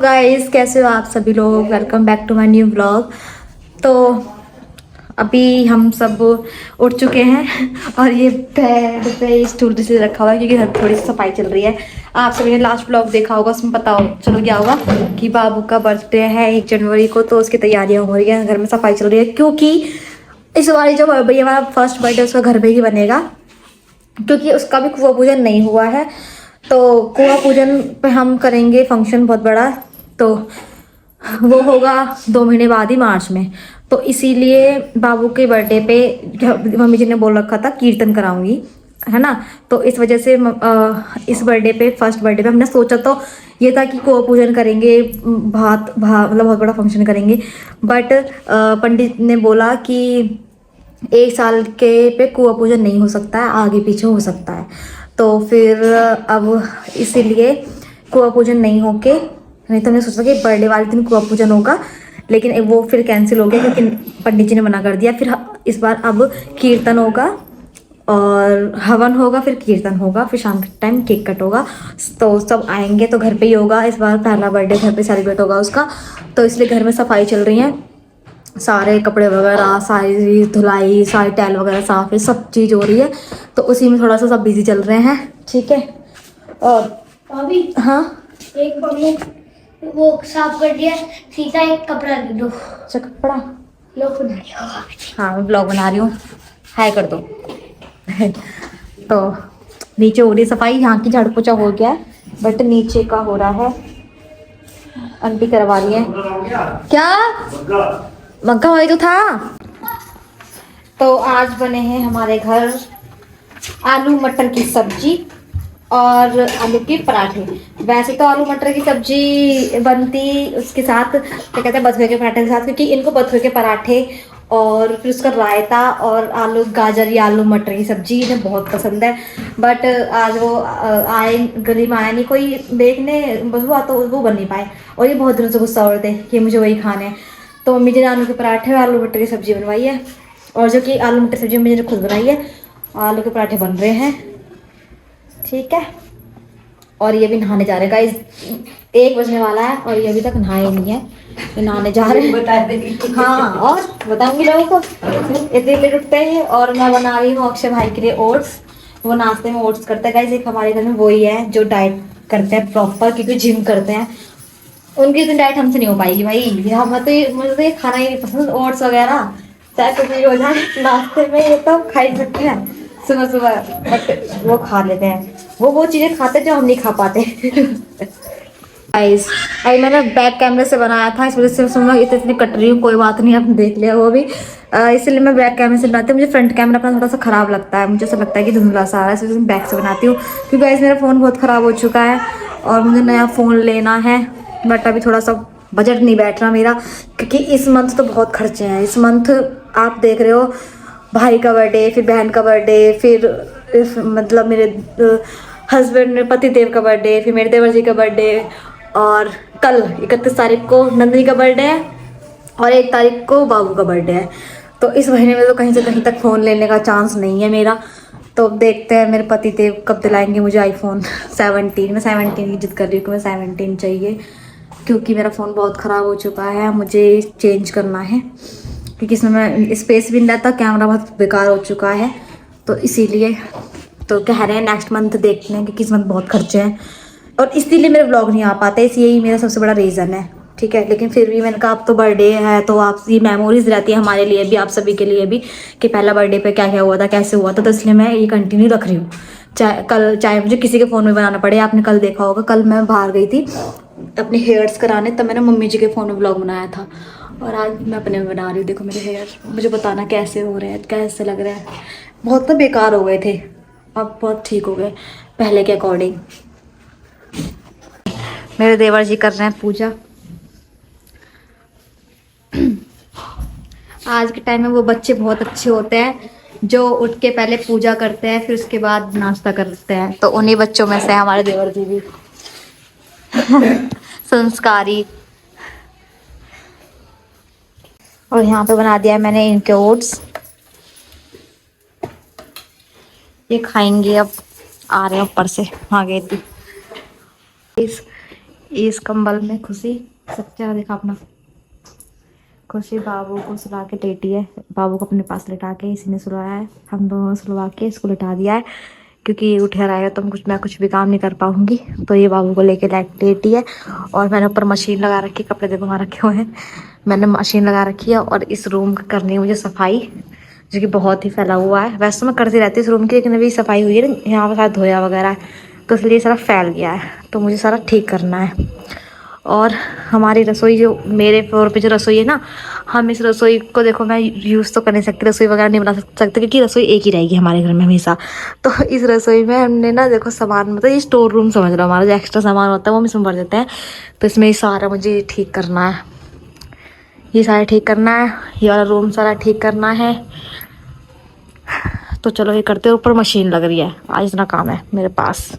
Guys, कैसे हो आप सभी लोग। Welcome back to my new blog. तो अभी हम सब उठ चुके हैं और ये बेड पे स्टूल इसलिए रखा हुआ है क्योंकि घर थोड़ी सी सफाई चल रही है। आप सभी ने लास्ट ब्लॉग देखा होगा, उसमें पता हो चलो क्या होगा कि बाबू का बर्थडे है 1 जनवरी को, तो उसकी तैयारियां हो रही है, घर में सफाई चल रही है क्योंकि इस बार जो भैया हमारा फर्स्ट बर्थडे उसका घर पे ही बनेगा क्योंकि उसका भी कुआं पूजन नहीं हुआ है। तो कुआं पूजन पे हम करेंगे फंक्शन बहुत बड़ा, तो वो होगा 2 महीने बाद ही, मार्च में। तो इसीलिए बाबू के बर्थडे पे मम्मी जी ने बोल रखा था कीर्तन कराऊंगी, है ना। तो इस वजह से इस बर्थडे पे, फर्स्ट बर्थडे पे हमने सोचा तो ये था कि कुआं पूजन करेंगे, मतलब बहुत बड़ा फंक्शन करेंगे। बट पंडित ने बोला कि 1 साल के पे कुआं पूजन नहीं हो सकता है, आगे पीछे हो सकता है। तो फिर अब इसीलिए कुआं पूजन नहीं होके, नहीं तो हमने सोचा कि बर्थडे वाले दिन कुआं पूजन होगा, लेकिन वो फिर कैंसिल हो गया क्योंकि पंडित जी ने मना कर दिया। फिर इस बार अब कीर्तन होगा और हवन होगा, फिर कीर्तन होगा, फिर शाम के टाइम केक कट होगा। तो सब आएंगे तो घर पे ही होगा। इस बार पहला बर्थडे घर पे सेलिब्रेट होगा उसका, तो इसलिए घर में सफाई चल रही है, सारे कपड़े वगैरह, सारी धुलाई, सारी टाइल वगैरह साफ है, सब चीज़ हो रही है। तो उसी में थोड़ा सा सब बिजी चल रहे हैं, ठीक है। और अभी हाँ, एक बबू वो साफ कर दिया, सीधा एक कपड़ा ले दो। अच्छा कपड़ा, लो बना लिया। हाँ मैं ब्लॉग बना रही हूँ, हाय कर दो। तो नीचे हो रही सफाई, यहाँ की झाड़ू पोछा हो गया है, बट नीचे का हो रहा है, आंटी करवा रही है। क्या मक्का वही तो था। तो आज बने हैं हमारे घर आलू मटर की सब्जी और आलू के पराठे। वैसे तो आलू मटर की सब्जी बनती उसके साथ, क्या कहते हैं, बथुए के पराठे के साथ, क्योंकि इनको बथुए के पराठे और फिर उसका रायता और आलू गाजर या आलू मटर की सब्जी इन्हें बहुत पसंद है। बट आज वो आए, गली में आया नहीं कोई देखने, बस हुआ तो वो बन नहीं पाए, और ये बहुत दिनों से गुस्सा हो रहे थे कि मुझे वही खाने हैं। तो मम्मी जी ने आलू के पराठे और आलू मटर की सब्जी बनवाई है, और जो कि आलू मटर सब्जी मम्मी ने खुद बनाई है। आलू के पराठे बन रहे हैं, ठीक है। और ये भी नहाने जा रहे हैं गाइस, 1 बजने वाला है और ये अभी तक नहाए नहीं है, ये नहाने जा रहे हैं। बता देंगे, हाँ और बताऊंगी लोगों को, इतने लेट उठते हैं। और मैं बना रही हूँ अक्षय भाई के लिए ओट्स, वो नाश्ते में ओट्स करते हैं गाइस। एक हमारे घर में वही है जो डाइट करते हैं प्रॉपर, क्योंकि जिम करते हैं, उनकी इतनी डाइट हमसे नहीं हो पाएगी भाई। मुझे तो ये खाना ही नहीं पसंद, ओट्स वगैरह चाहे कुछ भी हो जाए नाश्ते में, ये तो खा ही सकते हैं सुबह सुबह, बट वो खा लेते हैं, वो चीज़ें खाते हैं जो हम नहीं खा पाते। गाइस अभी मैंने बैक कैमरे से बनाया था, इस वजह से सुनो इतनी कट रही हूँ, कोई बात नहीं, आपने देख लिया वो भी। इसलिए मैं बैक कैमरे से बनाती हूँ। मुझे फ्रंट कैमरा अपना थोड़ा सा ख़राब लगता है, मुझे ऐसा लगता है कि धुंधला सा आ रहा है, इस वजह से मैं बैक से बनाती हूँ। क्योंकि गाइस मेरा फ़ोन बहुत ख़राब हो चुका है और मुझे नया फ़ोन लेना है, बट अभी थोड़ा सा बजट नहीं बैठ रहा मेरा, क्योंकि इस मंथ तो बहुत खर्चे हैं। इस मंथ आप देख रहे हो, भाई का बर्थडे, फिर बहन का बर्थडे, फिर मतलब मेरे हस्बैंड मेरे पति देव का बर्थडे, फिर मेरे देवर जी का बर्थडे, और कल 31 तारीख को नंदनी का बर्थडे है, और 1 तारीख को बाबू का बर्थडे है। तो इस महीने में तो कहीं से कहीं तक फ़ोन लेने का चांस नहीं है मेरा। तो देखते हैं मेरे पति देव कब दिलाएंगे मुझे आईफोन 17। मैं 17 की जिद कर रही हूँ कि मैं 17 चाहिए, क्योंकि मेरा फ़ोन बहुत ख़राब हो चुका है, मुझे चेंज करना है, क्योंकि इसमें मैं स्पेस भी नहीं रहता, कैमरा बहुत बेकार हो चुका है। तो इसीलिए तो कह रहे हैं नेक्स्ट मंथ देखते हैं, क्योंकि इस मंथ बहुत खर्चे हैं और इसीलिए मेरे व्लॉग नहीं आ पाते, इस यही मेरा सबसे बड़ा रीज़न है, ठीक है। लेकिन फिर भी मैंने कहा अब तो बर्थडे है, तो आप ये मेमोरीज रहती है हमारे लिए भी, आप सभी के लिए भी, कि पहला बर्थडे पे क्या क्या हुआ था, कैसे हुआ था। तो इसलिए मैं ये कंटिन्यू रख रही हूँ, चाहे मुझे किसी के फ़ोन में बनाना पड़े। आपने कल देखा होगा, कल मैं बाहर गई थी अपने हेयर्स कराने, तब मैंने मम्मी जी के फ़ोन में व्लॉग बनाया था, और आज मैं अपने में बना रही हूँ। देखो मेरे हेयर, मुझे बताना कैसे हो रहे हैं, कैसे लग रहे हैं। बहुत तो बेकार हो गए थे, अब बहुत ठीक हो गए पहले के अकॉर्डिंग। मेरे देवर जी कर रहे हैं पूजा। आज के टाइम में वो बच्चे बहुत अच्छे होते हैं जो उठ के पहले पूजा करते हैं, फिर उसके बाद नाश्ता करते हैं। तो उन्हीं बच्चों में से हमारे देवर जी भी संस्कारी। और यहाँ पे बना दिया है मैंने इनके ओट्स, ये खाएंगे अब। आ रहे हैं ऊपर से, आ गए थी। इस कंबल में खुशी सब चेहरा देखा अपना। खुशी बाबू को सुला के लेटी है, बाबू को अपने पास लेटा के इसी ने सुलाया है, हम दोनों सुलवा के इसको लेटा दिया है क्योंकि ये उठे रहा है तो मैं कुछ भी काम नहीं कर पाऊंगी। तो ये बाबू को लेके लेटी है और मैंने ऊपर मशीन लगा रखी है, कपड़े देखो वहाँ रखे हुए हैं, मैंने मशीन लगा रखी है। और इस रूम का करनी है मुझे सफाई, जो कि बहुत ही फैला हुआ है। वैसे तो मैं करती रहती हूँ इस रूम की, लेकिन अभी सफाई हुई है ना, यहाँ पर सारा धोया वगैरह है तो इसलिए सारा फैल गया है, तो मुझे सारा ठीक करना है। और हमारी रसोई, जो मेरे फ्लोर पे जो रसोई है ना, हम इस रसोई को देखो, मैं यूज़ तो कर नहीं सकती, रसोई वगैरह नहीं बना सकते क्योंकि रसोई एक ही रहेगी हमारे घर में हमेशा। तो इस रसोई में हमने ना देखो सामान, मतलब ये स्टोर रूम समझ लो, हमारा जो एक्स्ट्रा सामान होता है वो हम इसमें भर देते हैं। तो इसमें ये सारा मुझे ठीक करना है, ये सारा ठीक करना है, ये वाला रूम सारा ठीक करना है। तो चलो ये करते हैं, ऊपर मशीन लग रही है, आज इतना काम है मेरे पास।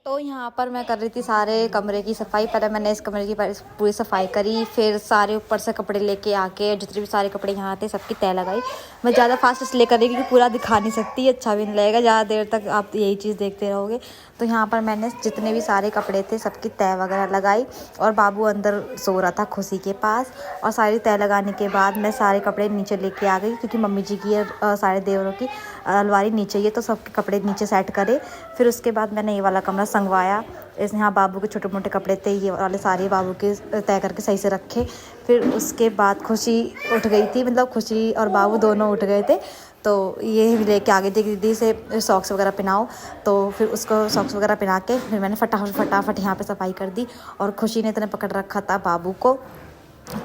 तो यहाँ पर मैं कर रही थी सारे कमरे की सफाई। पहले मैंने इस कमरे की पूरी सफाई करी, फिर सारे ऊपर से कपड़े लेके आके जितने भी सारे कपड़े यहाँ थे सबकी तय लगाई। मैं ज़्यादा फास्ट इसलिए कर रही क्योंकि पूरा दिखा नहीं सकती, अच्छा भी नहीं लगेगा ज़्यादा देर तक आप यही चीज़ देखते रहोगे। तो यहाँ पर मैंने जितने भी सारे कपड़े थे सबकी तय वगैरह लगाई और बाबू अंदर सो रहा था खुशी के पास। और सारी तय लगाने के बाद मैं सारे कपड़े नीचे लेके आ गई क्योंकि मम्मी जी की सारे देवरों की अलमारी नीचे ही है, तो सबके कपड़े नीचे सेट करे। फिर उसके बाद मैंने ये वाला कमरा संगवाया, इसमें यहाँ बाबू के छोटे मोटे कपड़े थे, ये वाले सारे बाबू के तय करके सही से रखे। फिर उसके बाद खुशी उठ गई थी, मतलब खुशी और बाबू दोनों उठ गए थे, तो ये लेके आ गई थी दीदी से सॉक्स वगैरह पहनाओ। तो फिर उसको सॉक्स वगैरह पहना के फिर मैंने फटाफट यहाँ पे सफाई कर दी। और खुशी ने इतने पकड़ रखा था बाबू को,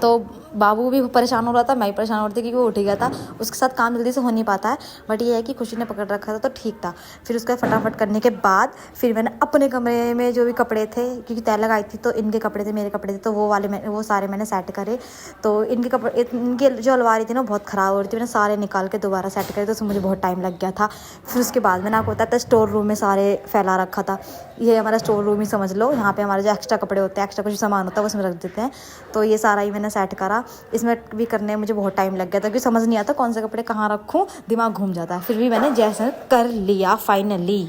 तो बाबू भी परेशान हो रहा था, मैं भी परेशान हो रही थी क्योंकि वो उठ गया था, उसके साथ काम जल्दी से हो नहीं पाता है। बट ये है कि खुशी ने पकड़ रखा था तो ठीक था। फिर उसका फटाफट करने के बाद फिर मैंने अपने कमरे में जो भी कपड़े थे, क्योंकि तय लगाई थी तो इनके कपड़े थे मेरे कपड़े थे, तो वो सारे मैंने सेट करे। तो इनके कपड़े, इनके जो अलमारी थी ना बहुत ख़राब हो रही थी, मैंने सारे निकाल के दोबारा सेट करे, तो उसमें मुझे बहुत टाइम लग गया था। फिर उसके बाद मैंने आपको बताया था स्टोर रूम में सारे फैला रखा था, ये हमारा स्टोर रूम ही समझ लो। यहाँ पे हमारे जो एक्स्ट्रा कपड़े होते हैं, एक्स्ट्रा कुछ सामान होता है वो उसमें रख देते हैं। तो ये सारा ही मैंने सेट करा। इसमें भी करने में मुझे बहुत टाइम लग गया था क्योंकि समझ नहीं आता कौन से कपड़े कहाँ रखूँ, दिमाग घूम जाता है। फिर भी मैंने जैसे कर लिया फाइनली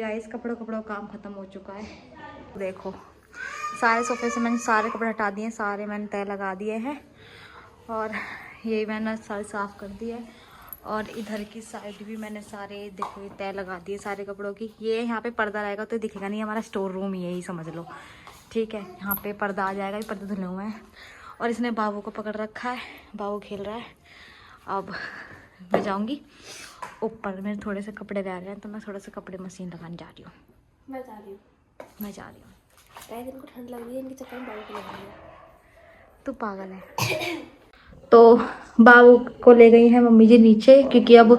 गाइस, कपड़ों का काम ख़त्म हो चुका है। देखो सारे सोफे से मैंने सारे कपड़े हटा दिए, सारे मैंने तय लगा दिए हैं और ये मैंने सारे साफ़ कर दिए। और इधर की साइड भी मैंने सारे देखो ये तय लगा दिए सारे कपड़ों की। ये यहाँ पे पर्दा रहेगा तो दिखेगा नहीं, हमारा स्टोर रूम यही समझ लो, ठीक है। यहाँ पे पर्दा आ जाएगा, ये पर्दे धुले हुए हैं। और इसने बाबू को पकड़ रखा है, बाबू खेल रहा है। अब मैं जाऊँगी ऊपर, मेरे थोड़े से कपड़े रह गए हैं तो मैं थोड़े से कपड़े मशीन लगाने जा रही हूँ। मैं जा रही हूँ। शायद इनको ठंड लग रही है, इनके चक्कर में बाबू को लग रही है। तू पागल है। तो बाबू को ले गई है मम्मी जी नीचे क्योंकि अब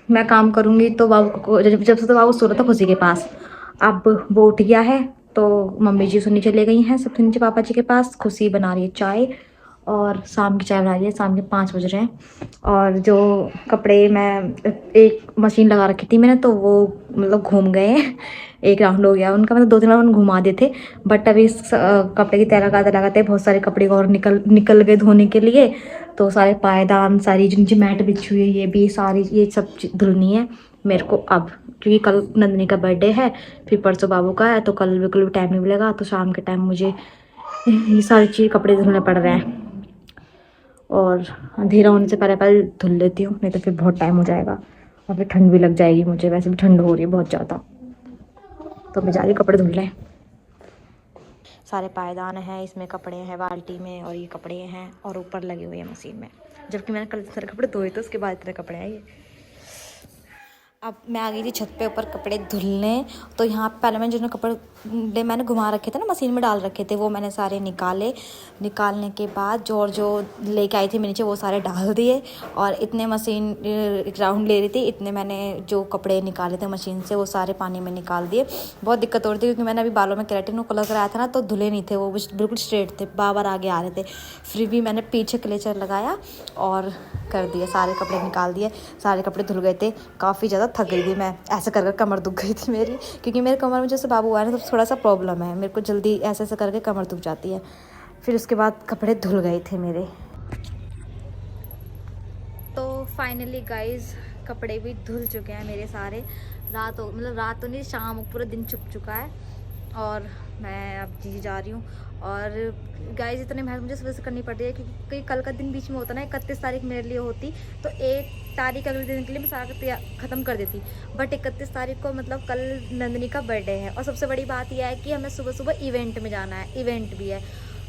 मैं काम करूँगी तो बाबू को, जब से तो बाबू सो रहा था खुशी के पास, अब वो उठ गया है तो मम्मी जी उसे नीचे ले गई हैं, सबसे नीचे पापा जी के पास। खुशी बना रही है चाय और शाम की चाय बना रही है, शाम के 5 बज रहे हैं। और जो कपड़े मैं एक मशीन लगा रखी थी मैंने, तो वो मतलब घूम गए हैं, एक राउंड हो गया उनका, मतलब 2-3 राउंड घुमा दिए थे। बट अभी इस कपड़े की तय लगाते बहुत सारे कपड़े और निकल गए धोने के लिए। तो सारे पायदान, सारी जो नीचे मैट बिछी हुई है, ये भी सारी, ये सब धुलनी है मेरे को अब, क्योंकि कल नंदनी का बर्थडे है, फिर परसों बाबू का है, तो कल बिल्कुल भी टाइम नहीं मिलेगा। तो शाम के टाइम मुझे ये सारी चीज़ कपड़े धुलने पड़ रहे हैं और अंधेरा होने से पहले धुल लेती हूँ, नहीं तो फिर बहुत टाइम हो जाएगा और फिर ठंड भी लग जाएगी मुझे, वैसे भी ठंड हो रही है बहुत ज़्यादा। तो मैं जा रही हूँ कपड़े धुलने। सारे पायदान हैं, इसमें कपड़े हैं बाल्टी में और ये कपड़े हैं और ऊपर लगे हुए हैं मशीन में, जबकि मैंने कल सारे कपड़े धोए थे, उसके बाद इतने कपड़े आए। अब मैं आ गई थी छत पे ऊपर कपड़े धुलने। तो यहाँ पहले मैंने जो कपड़े मैंने घुमा रखे थे ना, मशीन में डाल रखे थे, वो मैंने सारे निकालने के बाद जो लेके आई थी मैं नीचे, वो सारे डाल दिए। और इतने मशीन एक राउंड ले रही थी, इतने मैंने जो कपड़े निकाले थे मशीन से वो सारे पानी में निकाल दिए। बहुत दिक्कत हो रही थी क्योंकि मैंने अभी बालों में केराटिन कलर कराया था ना, तो धुले नहीं थे, वो बिल्कुल स्ट्रेट थे, बार आगे आ रहे थे। फिर भी मैंने पीछे क्लेचर लगाया और कर दिया, सारे कपड़े निकाल दिए, सारे कपड़े धुल गए थे। काफ़ी ज़्यादा थक गई थी मैं, ऐसे कर कमर दुख गई थी मेरी, क्योंकि मेरे कमर में जैसे बाबू आया ना तो थोड़ा सा प्रॉब्लम है, मेरे को जल्दी ऐसे करके कमर दुख जाती है। फिर उसके बाद कपड़े धुल गए थे मेरे। तो फाइनली गाइज कपड़े भी धुल चुके हैं मेरे सारे। रात तो नहीं, शाम पूरा दिन चुक चुका है और मैं अब जी जा रही हूँ। और गाइस इतने मेहनत मुझे सुबह से करनी पड़ रही है क्योंकि कल का दिन बीच में होता ना, 31 तारीख मेरे लिए होती तो 1 तारीख अगले दिन के लिए मैं सारा ख़त्म कर देती। बट 31 तारीख को मतलब कल नंदनी का बर्थडे है। और सबसे बड़ी बात यह है कि हमें सुबह सुबह इवेंट में जाना है, इवेंट भी है।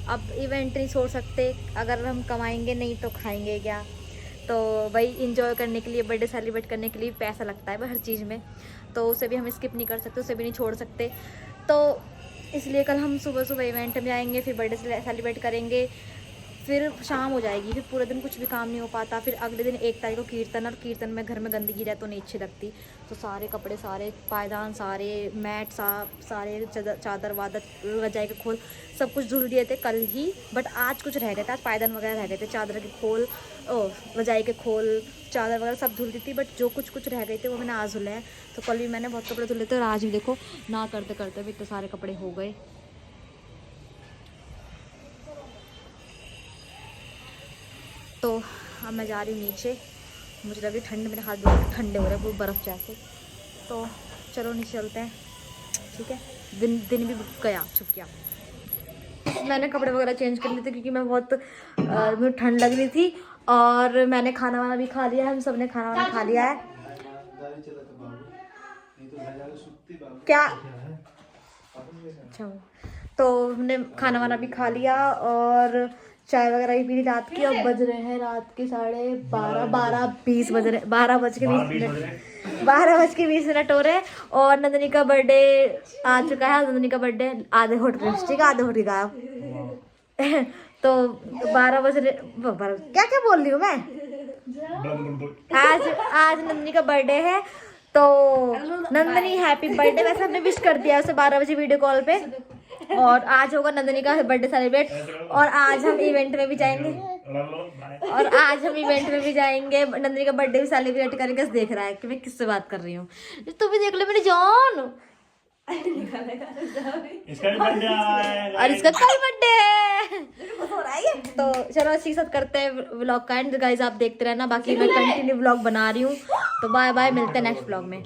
अब इवेंट नहीं छोड़ सकते, अगर हम कमाएंगे नहीं तो खाएंगे क्या। तो भाई इंजॉय करने के लिए, बर्थडे सेलिब्रेट करने के लिए पैसा लगता है हर चीज़ में, तो उसे भी हम स्किप नहीं कर सकते, उसे भी नहीं छोड़ सकते। तो इसलिए कल हम सुबह सुबह इवेंट में जाएंगे, फिर बर्थडे सेलिब्रेट करेंगे, फिर शाम हो जाएगी, फिर पूरे दिन कुछ भी काम नहीं हो पाता। फिर अगले दिन 1 तारीख को कीर्तन, और कीर्तन में घर में गंदगी रहे तो नहीं अच्छी लगती। तो सारे कपड़े, सारे पायदान, सारे मैट सारे चादर वादर, रजाई के खोल सब कुछ धुल दिए थे कल ही। बट आज कुछ रह गए थे, आज पायदान वगैरह रह गए थे, चादर के खोल, रजाई के खोल, चादर वगैरह सब धुल दी थी। बट जो कुछ रह गए थे वो मैंने आज धुले हैं। तो कल भी मैंने बहुत कपड़े धुले थे और आज भी देखो ना करते करते भी इतने सारे कपड़े हो गए। तो अब मैं जा रही हूँ नीचे, मुझे लग रही ठंड, मेरे हाथ बहुत ठंडे हो रहे हैं, वो बर्फ़ जैसे। तो चलो नीचे चलते हैं, ठीक है। दिन भी गया, छुप गया। मैंने कपड़े वगैरह चेंज कर लिए थे क्योंकि मैं बहुत मुझे ठंड लग रही थी। और मैंने खाना वाना भी खा लिया है, हम सब ने खाना वाना खा लिया है। क्या अच्छा, तो हमने खाना वाना भी खा लिया और चाय वगैरह भी पी ली रात की। अब बज रहे हैं रात के 12:20 बज रहे, 12:20 हो रहे हैं। और नंदनी का बर्थडे आ चुका है। नंदनी का बर्थडे आधे होठ लिपस्टिक, आधे होठ गायब। तो 12 बज रहे, क्या क्या बोल रही हूँ मैं। आज नंदनी का बर्थडे है, तो नंदनी हैप्पी बर्थडे। वैसे हमने विश कर दिया उसे 12 बजे वीडियो कॉल पे। और आज होगा नंदनी का बर्थडे सेलिब्रेट। और आज हम इवेंट में भी जाएंगे, नंदनी का बर्थडे भी सेलिब्रेट करेंगे। देख रहा है कि मैं किससे बात कर रही हूँ, तू भी देख ले मेरी जान। इसका भी बर्थडे है और इसका कल बर्थडे है। तो चलो अच्छी साथ करते हैं व्लॉग का एंड। गाइस आप देखते रहना, बाकी मैं कंटिन्यू व्लॉग बना रही हूँ। तो बाय बाय, मिलते हैं नेक्स्ट व्लॉग में।